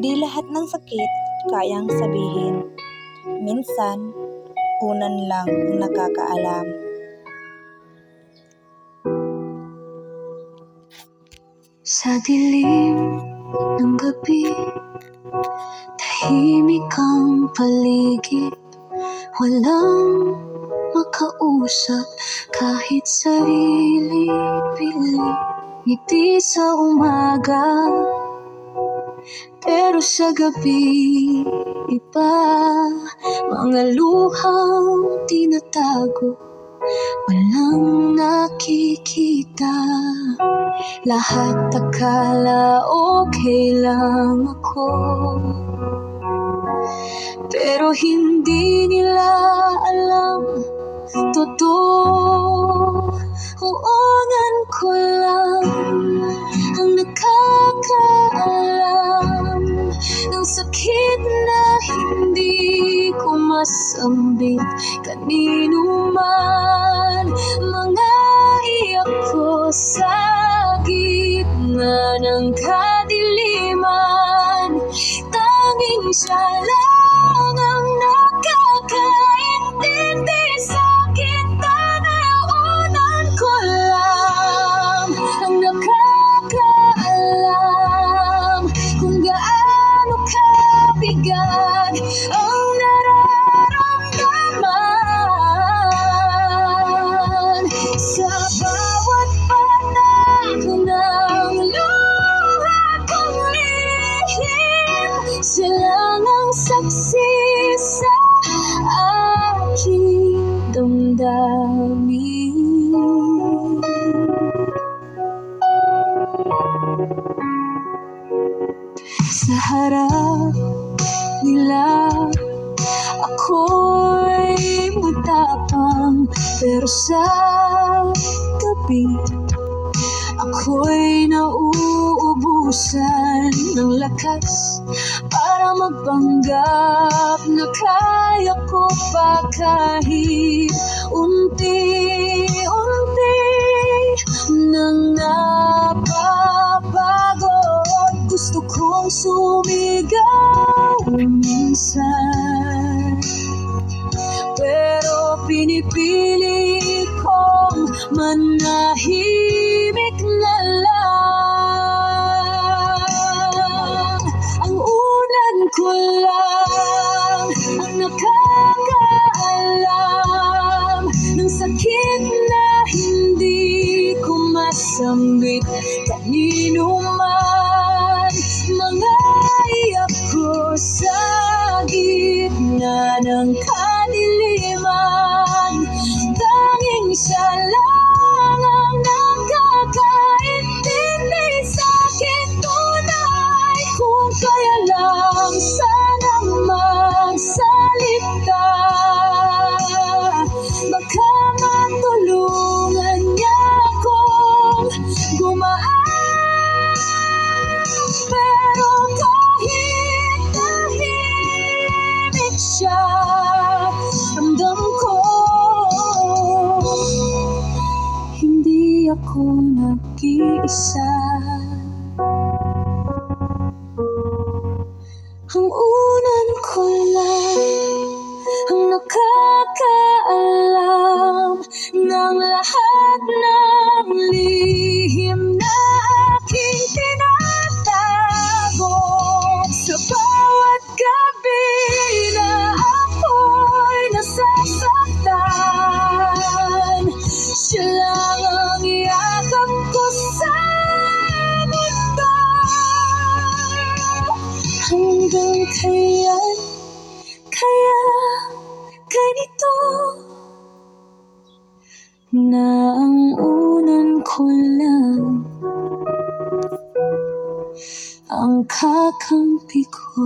Hindi lahat ng sakit kayang sabihin. Minsan, unan lang ang nakakaalam. Sa dilim ng gabi, tahimik ang paligid. Walang makausap kahit sarili pilit. Ngiti sa umaga, pero sa gabi iba. Mga luhang tinatago, walang nakikita. Lahat akala okay lang ako, pero hindi nila alam totoo. Uungan ko lang ang nakakaalam ng sakit na hindi ko masambit kanino man. Mga iyak ko sa gitna ng kadiliman, tanging siya lang ang nakakaintindi sa akin. Tanaunan ko lang ang nakakaalam kung gaano kabigat ang nararamdaman. Sa bawat patak ng luha kong lihim, sila ang saksi sa aking damdamin. Sa harap nila, ako'y matapang, pero sa gabi, ako'y nauubusan ng lakas para magpanggap na kaya ko pa kahit unti-unti nang napapago. Gusto kong sumigaw minsan, pero pinipili kong manahimik na lang. Ang unan ko lang ang nakakaalam ng sakit na hindi ko masambit kanino man. Mga iyak ko sa gitna ng kadiliman, tanging siya lang ang nakakaintindi sa akin. Tunay, kung kaya lang sanang magsalita, baka matulungan niya akong gumaan. Pero kahit tahimik siya, ramdam ko hindi ako nag-iisa. Ang unan ko lang ang nakakaalam ng lahat ng lihim na aking tinatago. Sa bawat gabi na ako'y nasasaktan, siya lang ang yakap ko sa mundo. Hanggang kailan kaya ganito, na ang unan ko lang ang kakampi ko.